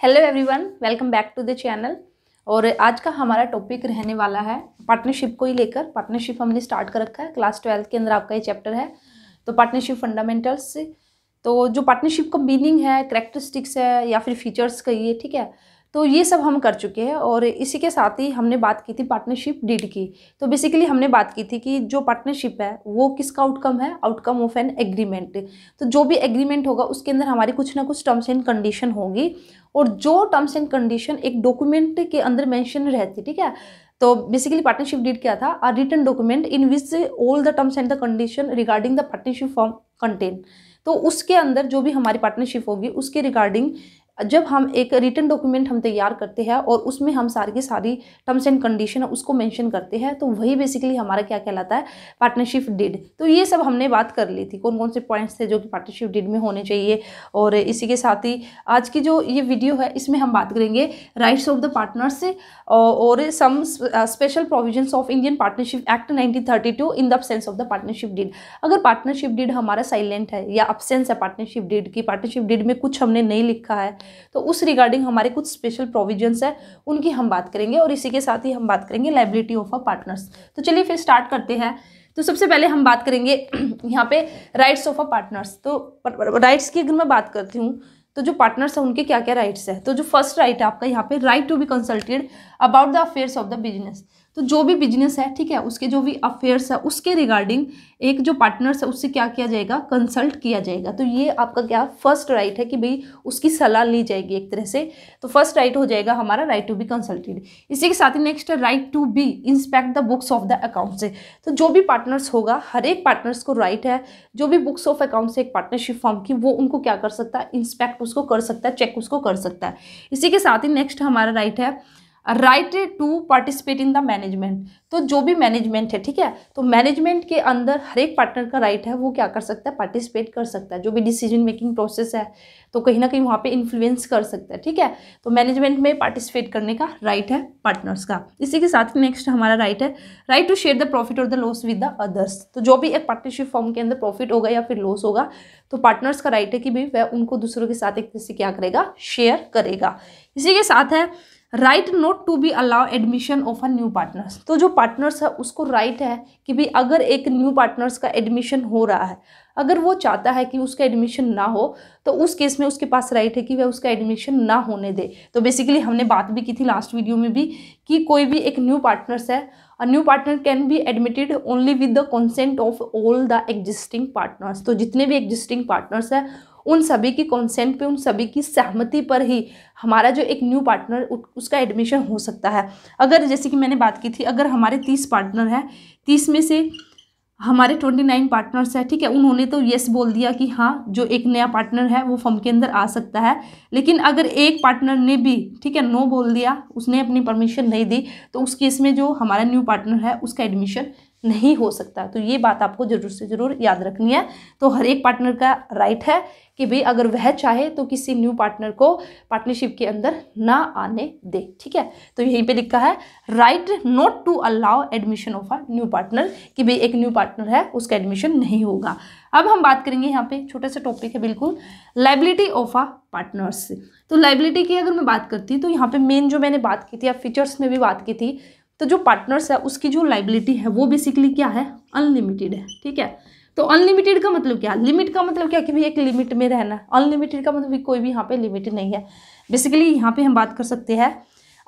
Hello everyone, welcome back to the channel. और आज का हमारा टॉपिक रहने वाला है पार्टनरशिप को ही लेकर। पार्टनरशिप हमने स्टार्ट कर रखा है, क्लास 12 के अंदर आपका ये चैप्टर है। तो पार्टनरशिप फंडामेंटल्स, तो जो पार्टनरशिप का मीनिंग है, कैरेक्टरिस्टिक्स है या फिर फीचर्स कहिए, ठीक है, तो ये सब हम कर चुके हैं। और इसी के साथ ही हमने बात की थी पार्टनरशिप डीड की। तो बेसिकली हमने बात की थी कि जो पार्टनरशिप है वो किसका आउटकम है, आउटकम ऑफ एन एग्रीमेंट। तो जो भी एग्रीमेंट होगा उसके अंदर हमारी कुछ ना कुछ टर्म्स एंड कंडीशन होगी, और जो टर्म्स एंड कंडीशन एक डॉक्यूमेंट के अंदर मेंशन रहती, ठीक है। तो बेसिकली पार्टनरशिप डीड क्या था, a written document in which all the terms and the condition regarding the partnership form contain. तो उसके अंदर जो भी हमारी पार्टनरशिप होगी उसके रिगार्डिंग जब हम एक रिटन डॉक्यूमेंट हम तैयार करते हैं और उसमें हम सारी की सारी टर्म्स एंड कंडीशन उसको मेंशन करते हैं, तो वही बेसिकली हमारा क्या कहलाता है, पार्टनरशिप डीड। तो ये सब हमने बात कर ली थी, कौन कौन से पॉइंट्स थे जो कि पार्टनरशिप डीड में होने चाहिए। और इसी के साथ ही आज की जो ये वीडियो है इसमें हम बात करेंगे राइट्स ऑफ द पार्टनर्स और some special provisions of Indian partnership act 1932 in the absence of the partnership deed. अगर पार्टनरशिप डीड हमारा साइलेंट है या अब्सेंस है पार्टनरशिप डीड की, पार्टनरशिप डीड में कुछ हमने नहीं लिखा है, तो उस रिगार्डिंग हमारे कुछ स्पेशल प्रोविजंस है उनकी हम बात करेंगे। और इसी के साथ ही हम बात करेंगे लायबिलिटी ऑफ अ पार्टनर्स। तो चलिए फिर स्टार्ट करते हैं। तो सबसे पहले हम बात करेंगे यहाँ पे राइट्स ऑफ अ पार्टनर्स। तो राइट्स की अगर मैं बात करती हूँ तो जो पार्टनर्स है उनके क्या क्या राइट्स है। तो जो फर्स्ट राइट है आपका यहाँ पे, right to be consulted about the affairs of the business. तो जो भी बिजनेस है, ठीक है, उसके जो भी अफेयर्स है उसके रिगार्डिंग एक जो पार्टनर्स है उससे क्या किया जाएगा, कंसल्ट किया जाएगा। तो ये आपका क्या फर्स्ट राइट है कि भाई उसकी सलाह ली जाएगी एक तरह से। तो फर्स्ट राइट हो जाएगा हमारा राइट टू बी कंसल्टेड। इसी के साथ ही नेक्स्ट है right to be inspect the books of the account से। तो जो भी पार्टनर्स होगा, हर एक पार्टनर्स को राइट है जो भी बुक्स ऑफ अकाउंट से एक पार्टनरशिप फॉर्म की, वो उनको क्या कर सकता है, इंस्पेक्ट उसको कर सकता है, चेक उसको कर सकता है। इसी के साथ ही नेक्स्ट हमारा राइट है right to participate in the management. तो जो भी मैनेजमेंट है, ठीक है, तो मैनेजमेंट के अंदर हर एक पार्टनर का राइट है, वो क्या कर सकता है, पार्टिसिपेट कर सकता है। जो भी डिसीजन मेकिंग प्रोसेस है तो कहीं ना कहीं वहाँ पे इन्फ्लुएंस कर सकता है, ठीक है। तो मैनेजमेंट में पार्टिसिपेट करने का राइट है पार्टनर्स का। इसी के साथ नेक्स्ट हमारा राइट है right to share the profit और the loss with the others. तो जो भी एक पार्टनरशिप फॉर्म के अंदर प्रॉफिट होगा या फिर लॉस होगा, तो पार्टनर्स का राइट है कि भाई वह उनको दूसरों के साथ एक तरह से क्या करेगा, शेयर करेगा। इसी के साथ है right not to be allow admission of a new partners. तो जो पार्टनर्स है उसको राइट है कि भाई अगर एक न्यू पार्टनर्स का एडमिशन हो रहा है, अगर वो चाहता है कि उसका एडमिशन ना हो, तो उस केस में उसके पास राइट है कि वह उसका एडमिशन ना होने दे। तो बेसिकली हमने बात भी की थी लास्ट वीडियो में भी कि कोई भी एक न्यू पार्टनर्स है, अ new partner can be admitted only with the consent of all the existing partners. तो जितने भी एग्जिस्टिंग पार्टनर्स हैं उन सभी की कंसेंट पे, उन सभी की सहमति पर ही हमारा जो एक न्यू पार्टनर उसका एडमिशन हो सकता है। अगर जैसे कि मैंने बात की थी, अगर हमारे 30 पार्टनर हैं, 30 में से हमारे 29 पार्टनर्स हैं, ठीक है, उन्होंने तो येस बोल दिया कि हाँ जो एक नया पार्टनर है वो फर्म के अंदर आ सकता है। लेकिन अगर एक पार्टनर ने भी, ठीक है, नो बोल दिया, उसने अपनी परमिशन नहीं दी, तो उस केस में जो हमारा न्यू पार्टनर है उसका एडमिशन नहीं हो सकता। तो ये बात आपको जरूर से जरूर याद रखनी है। तो हर एक पार्टनर का राइट है कि भाई अगर वह चाहे तो किसी न्यू पार्टनर को पार्टनरशिप के अंदर ना आने दे, ठीक है। तो यहीं पे लिखा है right not to allow admission of a new partner, कि भाई एक न्यू पार्टनर है उसका एडमिशन नहीं होगा। अब हम बात करेंगे, यहाँ पे छोटा सा टॉपिक है बिल्कुल, लायबिलिटी ऑफ अ पार्टनर्स। तो लायबिलिटी की अगर मैं बात करती हूँ तो यहाँ पे मेन जो मैंने बात की थी, अब फीचर्स में भी बात की थी, तो जो पार्टनर्स है उसकी जो लायबिलिटी है वो बेसिकली क्या है, अनलिमिटेड है, ठीक है। तो अनलिमिटेड का मतलब क्या, लिमिट का मतलब क्या कि भाई एक लिमिट में रहना, अनलिमिटेड का मतलब कोई भी यहाँ पे लिमिट नहीं है। बेसिकली यहाँ पे हम बात कर सकते हैं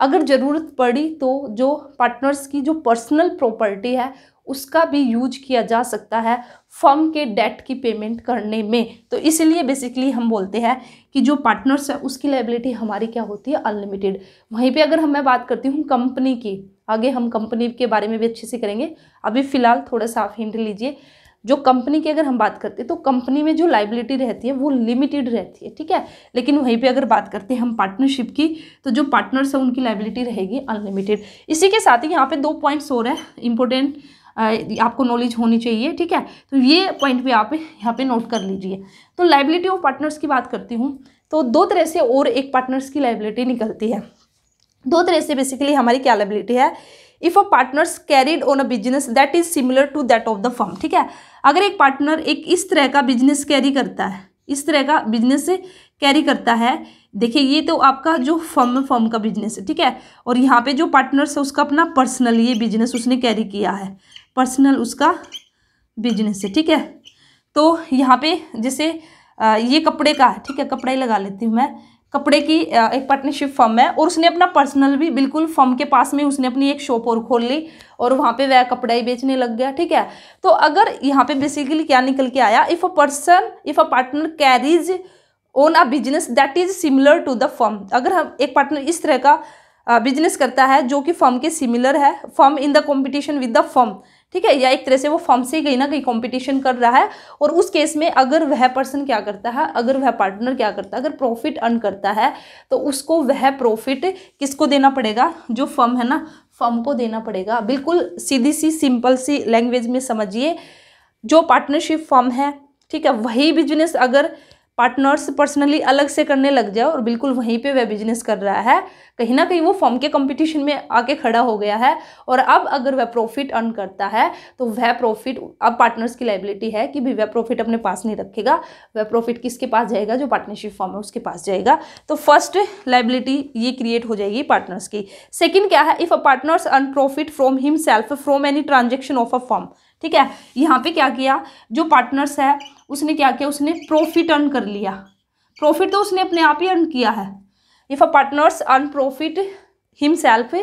अगर ज़रूरत पड़ी तो जो पार्टनर्स की जो पर्सनल प्रॉपर्टी है उसका भी यूज किया जा सकता है फर्म के डेट की पेमेंट करने में। तो इसलिए बेसिकली हम बोलते हैं कि जो पार्टनर्स है उसकी लायबिलिटी हमारी क्या होती है, अनलिमिटेड। वहीं पे अगर मैं बात करती हूँ कंपनी की, आगे हम कंपनी के बारे में भी अच्छे से करेंगे, अभी फिलहाल थोड़ा सा आप हिंट लीजिए। जो कंपनी की अगर हम बात करते हैं तो कंपनी में जो लायबिलिटी रहती है वो लिमिटेड रहती है, ठीक है। लेकिन वहीं पे अगर बात करते हैं हम पार्टनरशिप की, तो जो पार्टनर्स है उनकी लायबिलिटी रहेगी अनलिमिटेड। इसी के साथ ही यहाँ पे 2 पॉइंट्स और है इंपॉर्टेंट, आपको नॉलेज होनी चाहिए, ठीक है। तो ये पॉइंट भी आप यहाँ पे नोट कर लीजिए। तो लायबिलिटी ऑफ पार्टनर्स की बात करती हूँ तो 2 तरह से और एक पार्टनर्स की लायबिलिटी निकलती है। 2 तरह से बेसिकली हमारी क्या लायबिलिटी है, if a partners carried on a business that is similar to that of the firm, ठीक है। अगर एक पार्टनर एक इस तरह का बिजनेस कैरी करता है, इस तरह का बिजनेस कैरी करता है। देखिए ये तो आपका जो फर्म का बिजनेस है, ठीक है, और यहाँ पे जो पार्टनर्स है उसका अपना पर्सनल ये बिजनेस उसने कैरी किया है, पर्सनल उसका बिजनेस है, ठीक है। तो यहाँ पे जैसे ये कपड़े का है, ठीक है, कपड़ा ही लगा लेती हूँ मैं, कपड़े की एक पार्टनरशिप फर्म है और उसने अपना पर्सनल भी बिल्कुल फर्म के पास में उसने अपनी एक शॉप और खोल ली और वहाँ पे वह कपड़ा ही बेचने लग गया, ठीक है। तो अगर यहाँ पे बेसिकली क्या निकल के आया, if a partner carries on a business that is similar to the firm, अगर हम एक पार्टनर इस तरह का बिजनेस करता है जो कि फर्म के सिमिलर है, firm in the competition with the firm, ठीक है, या एक तरह से वो फर्म से कहीं ना कहीं कंपटीशन कर रहा है, और उस केस में अगर वह पर्सन क्या करता है, अगर वह पार्टनर क्या करता है, अगर प्रॉफिट अर्न करता है तो उसको वह प्रॉफिट किसको देना पड़ेगा, जो फर्म है ना, फर्म को देना पड़ेगा। बिल्कुल सीधी सी सिंपल सी लैंग्वेज में समझिए, जो पार्टनरशिप फर्म है, ठीक है, वही बिजनेस अगर पार्टनर्स पर्सनली अलग से करने लग जाए और बिल्कुल वहीं पे वह बिजनेस कर रहा है, कहीं ना कहीं वो फर्म के कंपटीशन में आके खड़ा हो गया है, और अब अगर वह प्रॉफिट अर्न करता है तो वह प्रॉफिट अब पार्टनर्स की लायबिलिटी है कि भी वह प्रॉफिट अपने पास नहीं रखेगा, वह प्रॉफिट किसके पास जाएगा, जो पार्टनरशिप फर्म है उसके पास जाएगा। तो फर्स्ट लायबिलिटी ये क्रिएट हो जाएगी पार्टनर्स की। सेकेंड क्या है, if a partners earn profit from himself from any transaction of a firm, ठीक है, यहाँ पे क्या किया, जो पार्टनर्स है उसने क्या किया, उसने प्रॉफिट अर्न कर लिया, प्रॉफिट तो उसने अपने आप ही अर्न किया है। If a partners earn profit himself,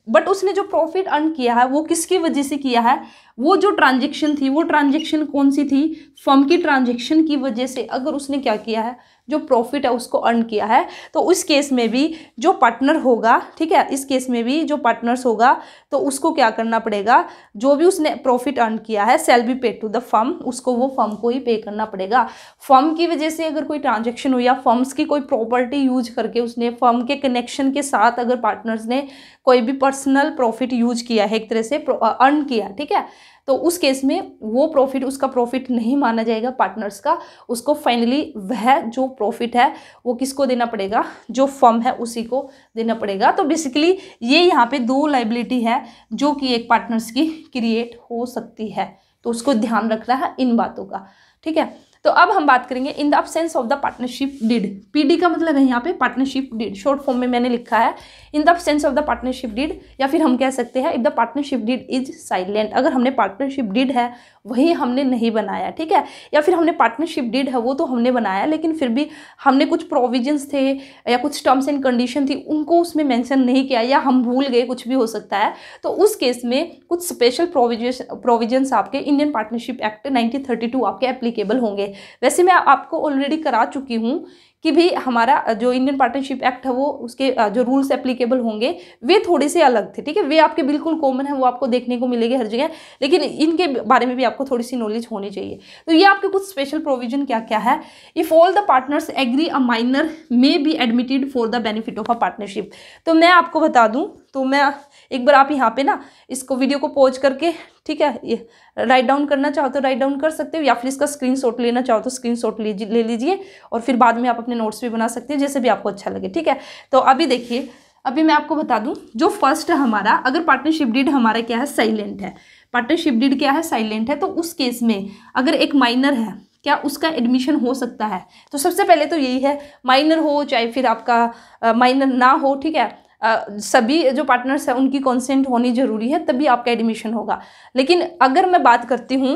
but उसने जो प्रॉफिट अर्न किया है वो किसकी वजह से किया है, वो जो ट्रांजेक्शन थी, वो ट्रांजेक्शन कौन सी थी, फर्म की ट्रांजेक्शन की वजह से अगर उसने क्या किया है, जो प्रॉफिट है उसको अर्न किया है, तो उस केस में भी जो पार्टनर होगा, ठीक है, इस केस में भी जो पार्टनर्स होगा तो उसको क्या करना पड़ेगा, जो भी उसने प्रॉफिट अर्न किया है shall be paid to the firm, उसको वो फर्म को ही पे करना पड़ेगा। फर्म की वजह से अगर कोई ट्रांजेक्शन हुई या फर्म्स की कोई प्रॉपर्टी यूज करके उसने फर्म के कनेक्शन के साथ अगर पार्टनर्स ने कोई भी पर्सनल प्रॉफिट यूज किया है, एक तरह से अर्न किया, ठीक है, तो उस केस में वो प्रॉफिट उसका प्रॉफिट नहीं माना जाएगा पार्टनर्स का, उसको फाइनली वह जो प्रॉफिट है वो किसको देना पड़ेगा, जो फर्म है उसी को देना पड़ेगा। तो बेसिकली ये यहाँ पे दो लायबिलिटी है जो कि एक पार्टनर्स की क्रिएट हो सकती है, तो उसको ध्यान रखना है इन बातों का, ठीक है। तो अब हम बात करेंगे in the absence of the partnership deed, PD का मतलब है यहाँ पे पार्टनरशिप डीड, शॉर्ट फॉर्म में मैंने लिखा है in the absence of the partnership deed, या फिर हम कह सकते हैं if the partnership deed is silent, अगर हमने पार्टनरशिप डीड है वही हमने नहीं बनाया, ठीक है, या फिर हमने पार्टनरशिप डीड है वो तो हमने बनाया लेकिन फिर भी हमने कुछ प्रोविजंस थे या कुछ टर्म्स एंड कंडीशन थी उनको उसमें मेंशन नहीं किया, या हम भूल गए, कुछ भी हो सकता है, तो उस केस में कुछ स्पेशल प्रोविजंस आपके इंडियन पार्टनरशिप एक्ट 1932 आपके एप्लीकेबल होंगे। वैसे मैं आपको ऑलरेडी करा चुकी हूँ कि भी हमारा जो इंडियन पार्टनरशिप एक्ट है वो उसके जो रूल्स एप्लीकेबल होंगे वे थोड़े से अलग थे, ठीक है, वे आपके बिल्कुल कॉमन है, वो आपको देखने को मिलेंगे हर जगह, लेकिन इनके बारे में भी आपको थोड़ी सी नॉलेज होनी चाहिए। तो ये आपके कुछ स्पेशल प्रोविजन क्या क्या है, if all the partners agree a minor may be admitted for the benefit of a partnership. तो मैं आपको बता दूं, तो मैं एक बार आप यहाँ पे ना इसको वीडियो को पॉज करके, ठीक है, ये राइट डाउन करना चाहो तो राइट डाउन कर सकते हो, या फिर इसका स्क्रीनशॉट लेना चाहो तो स्क्रीनशॉट ले लीजिए, और फिर बाद में आप अपने नोट्स भी बना सकते हैं, जैसे भी आपको अच्छा लगे, ठीक है। तो अभी देखिए, अभी मैं आपको बता दूं, जो फर्स्ट है हमारा, अगर पार्टनरशिप डीड हमारा क्या है, साइलेंट है, पार्टनरशिप डीड क्या है, साइलेंट है, तो उस केस में अगर एक माइनर है क्या उसका एडमिशन हो सकता है। तो सबसे पहले तो यही है, माइनर हो चाहे फिर आपका माइनर ना हो, ठीक है, सभी जो पार्टनर्स हैं उनकी कंसेंट होनी जरूरी है, तभी आपका एडमिशन होगा। लेकिन अगर मैं बात करती हूँ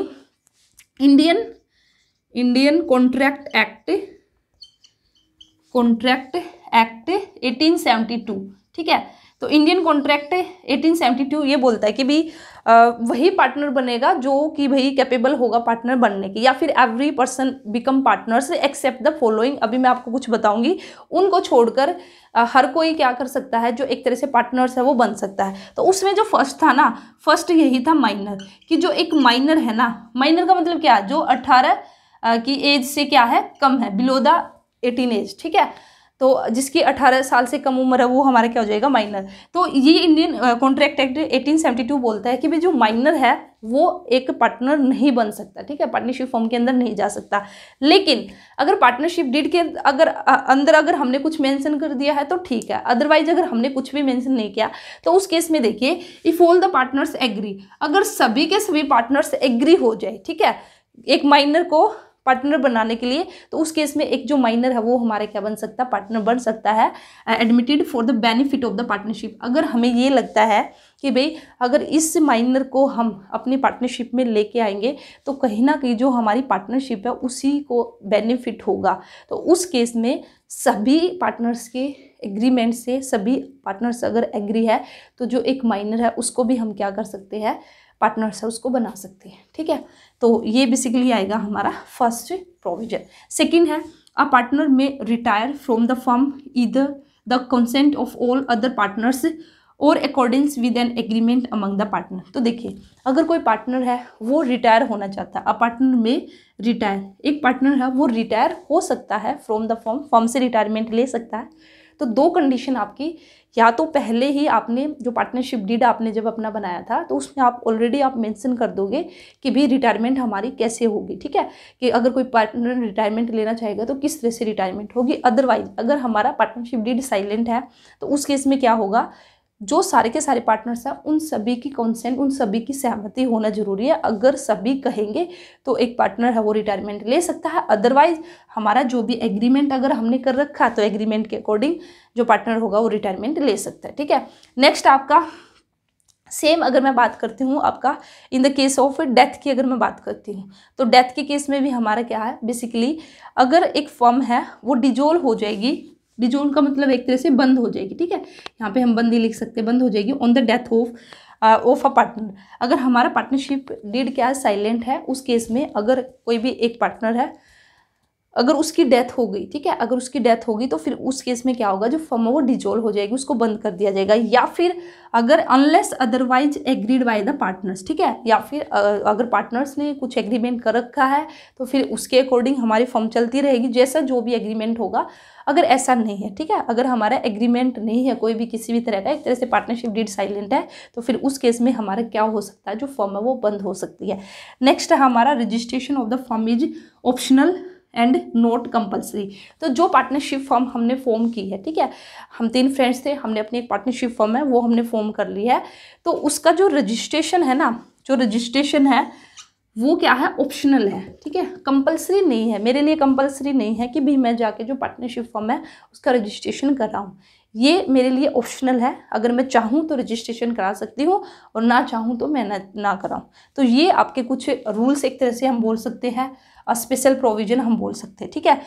इंडियन कॉन्ट्रैक्ट एक्ट 1872, ठीक है, तो इंडियन कॉन्ट्रैक्ट 1872 ये बोलता है कि भाई वही पार्टनर बनेगा जो कि भाई कैपेबल होगा पार्टनर बनने की, या फिर every person become partners except the following, अभी मैं आपको कुछ बताऊंगी, उनको छोड़कर हर कोई क्या कर सकता है, जो एक तरह से पार्टनर्स है वो बन सकता है। तो उसमें जो फर्स्ट था ना, फर्स्ट यही था माइनर, कि जो एक माइनर है ना, माइनर का मतलब क्या है, जो 18 की एज से क्या है, कम है, बिलो द 18 एज, ठीक है, तो जिसकी 18 साल से कम उम्र है वो हमारा क्या हो जाएगा, माइनर। तो ये इंडियन कॉन्ट्रैक्ट एक्ट 1872 बोलता है कि भाई जो माइनर है वो एक पार्टनर नहीं बन सकता, ठीक है, पार्टनरशिप फॉर्म के अंदर नहीं जा सकता। लेकिन अगर पार्टनरशिप डीड के अंदर अगर हमने कुछ मेंशन कर दिया है तो ठीक है, अदरवाइज अगर हमने कुछ भी मेंशन नहीं किया तो उस केस में देखिए, if all the partners agree, अगर सभी के सभी पार्टनर्स एग्री हो जाए, ठीक है, एक माइनर को पार्टनर बनाने के लिए, तो उस केस में एक जो माइनर है वो हमारे क्या बन सकता है, पार्टनर बन सकता है, admitted for the benefit of the partnership. अगर हमें ये लगता है कि भाई अगर इस माइनर को हम अपनी पार्टनरशिप में लेके आएंगे तो कहीं ना कहीं जो हमारी पार्टनरशिप है उसी को बेनिफिट होगा, तो उस केस में सभी पार्टनर्स के एग्रीमेंट से, सभी पार्टनर्स अगर एग्री है तो जो एक माइनर है उसको भी हम क्या कर सकते हैं, पार्टनर्स है उसको बना सकते हैं। ठीक है, तो ये बेसिकली आएगा हमारा फर्स्ट प्रोविजन। सेकंड है, a partner may retire from the firm either the consent of all other partners और accordings with an agreement among the partner. तो देखिए अगर कोई पार्टनर है वो रिटायर होना चाहता है, अ पार्टनर में रिटायर, एक पार्टनर है वो रिटायर हो सकता है फ्रॉम द फर्म, फर्म से रिटायरमेंट ले सकता है। तो दो कंडीशन आपकी, या तो पहले ही आपने जो पार्टनरशिप डीड आपने जब अपना बनाया था तो उसमें आप ऑलरेडी आप मेंशन कर दोगे कि भी रिटायरमेंट हमारी कैसे होगी। ठीक है, कि अगर कोई पार्टनर रिटायरमेंट लेना चाहेगा तो किस तरह से रिटायरमेंट होगी। अदरवाइज अगर हमारा पार्टनरशिप डीड साइलेंट है तो उस केस में क्या होगा, जो सारे के सारे पार्टनर्स हैं उन सभी की कंसेंट, उन सभी की सहमति होना जरूरी है। अगर सभी कहेंगे तो एक पार्टनर है वो रिटायरमेंट ले सकता है, अदरवाइज हमारा जो भी एग्रीमेंट अगर हमने कर रखा है तो एग्रीमेंट के अकॉर्डिंग जो पार्टनर होगा वो रिटायरमेंट ले सकता है। ठीक है, नेक्स्ट आपका सेम अगर मैं बात करती हूँ आपका in the case of death की, अगर मैं बात करती हूँ तो डेथ के केस में भी हमारा क्या है, बेसिकली अगर एक फर्म है वो डिजोल्व हो जाएगी, डिजोल्व का मतलब एक तरह से बंद हो जाएगी। ठीक है, यहाँ पे हम बंद ही लिख सकते हैं, बंद हो जाएगी on the death of a partner. अगर हमारा पार्टनरशिप डीड क्या है, साइलेंट है, उस केस में अगर कोई भी एक पार्टनर है अगर उसकी डेथ हो गई, ठीक है, अगर उसकी डेथ होगी तो फिर उस केस में क्या होगा, जो फर्म है वो डिजोल्व हो जाएगी, उसको बंद कर दिया जाएगा। या फिर अगर unless otherwise agreed by the partners, ठीक है, या फिर अगर पार्टनर्स ने कुछ एग्रीमेंट कर रखा है तो फिर उसके अकॉर्डिंग हमारी फर्म चलती रहेगी, जैसा जो भी एग्रीमेंट होगा। अगर ऐसा नहीं है, ठीक है, अगर हमारा एग्रीमेंट नहीं है कोई भी किसी भी तरह का, एक तरह से पार्टनरशिप डीड साइलेंट है, तो फिर उस केस में हमारा क्या हो सकता है, जो फर्म है वो बंद हो सकती है। नेक्स्ट है हमारा registration of the firm is optional and not compulsory. तो जो पार्टनरशिप फर्म हमने फॉर्म की है, ठीक है, हम 3 फ्रेंड्स थे, हमने अपनी एक पार्टनरशिप फर्म है वो हमने फॉर्म कर ली है, तो उसका जो रजिस्ट्रेशन है ना, जो रजिस्ट्रेशन है वो क्या है, ऑप्शनल है। ठीक है, कंपलसरी नहीं है, मेरे लिए कंपलसरी नहीं है कि भी मैं जाके जो पार्टनरशिप फर्म है उसका रजिस्ट्रेशन कर रहा हूँ, ये मेरे लिए ऑप्शनल है। अगर मैं चाहूँ तो रजिस्ट्रेशन करा सकती हूँ और ना चाहूँ तो मैं ना कराऊँ। तो ये आपके कुछ रूल्स एक तरह से हम बोल सकते हैं, स्पेशल प्रोविजन हम बोल सकते हैं। ठीक है,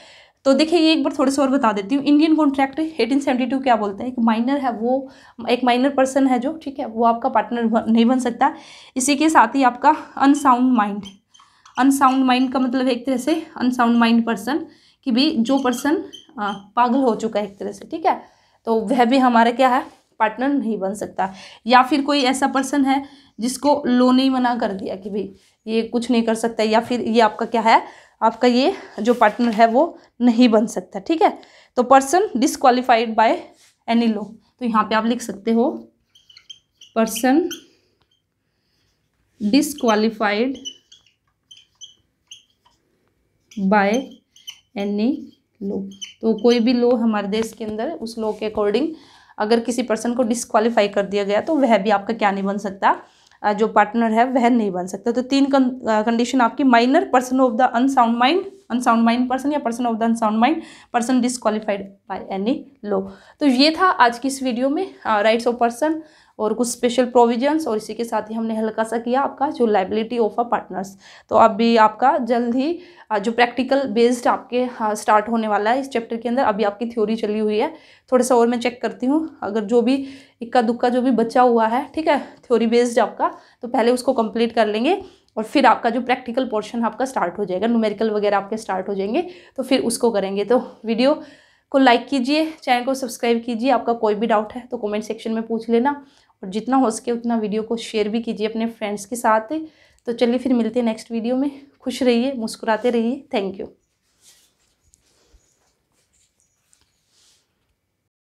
तो देखिए ये एक बार थोड़े से और बता देती हूँ। इंडियन कॉन्ट्रैक्ट 1872 क्या बोलता है, एक माइनर है वो, एक माइनर पर्सन है जो, ठीक है, वो आपका पार्टनर नहीं बन सकता। इसी के साथ ही आपका अनसाउंड माइंड, अनसाउंड माइंड का मतलब है एक तरह से अनसाउंड माइंड पर्सन, कि भी जो पर्सन पागल हो चुका है एक तरह से, ठीक है, तो वह भी हमारा क्या है, पार्टनर नहीं बन सकता। या फिर कोई ऐसा पर्सन है जिसको लॉ ने मना कर दिया कि भाई ये कुछ नहीं कर सकता, या फिर ये आपका क्या है, आपका ये जो पार्टनर है वो नहीं बन सकता। ठीक है, तो person disqualified bye any law, तो यहाँ पे आप लिख सकते हो person disqualified bye any law. तो कोई भी लॉ हमारे देश के अंदर, उस लॉ के अकॉर्डिंग अगर किसी पर्सन को डिसक्वालीफाई कर दिया गया तो वह भी आपका क्या नहीं बन सकता, जो पार्टनर है वह नहीं बन सकता। तो 3 कंडीशन आपकी, minor, person of the unsound mind, unsound mind person, या person of the unsound mind, person disqualified by any law. तो ये था आज की इस वीडियो में राइट्स ऑफ पर्सन और कुछ स्पेशल प्रोविजंस, और इसी के साथ ही हमने हल्का सा किया आपका जो लाइबिलिटी ऑफ अ पार्टनर्स। तो अभी आपका जल्द ही जो प्रैक्टिकल बेस्ड आपके स्टार्ट होने वाला है इस चैप्टर के अंदर। अभी आपकी थ्योरी चली हुई है, थोड़ा सा और मैं चेक करती हूँ, अगर जो भी इक्का दुक्का जो भी बचा हुआ है, ठीक है, थ्योरी बेस्ड आपका, तो पहले उसको कंप्लीट कर लेंगे और फिर आपका जो प्रैक्टिकल पोर्शन आपका स्टार्ट हो जाएगा, न्यूमेरिकल वगैरह आपके स्टार्ट हो जाएंगे, तो फिर उसको करेंगे। तो वीडियो को लाइक कीजिए, चैनल को सब्सक्राइब कीजिए, आपका कोई भी डाउट है तो कमेंट सेक्शन में पूछ लेना, और जितना हो सके उतना वीडियो को शेयर भी कीजिए अपने फ्रेंड्स के साथ। तो चलिए फिर मिलते हैं नेक्स्ट वीडियो में, खुश रहिए, मुस्कुराते रहिए, थैंक यू।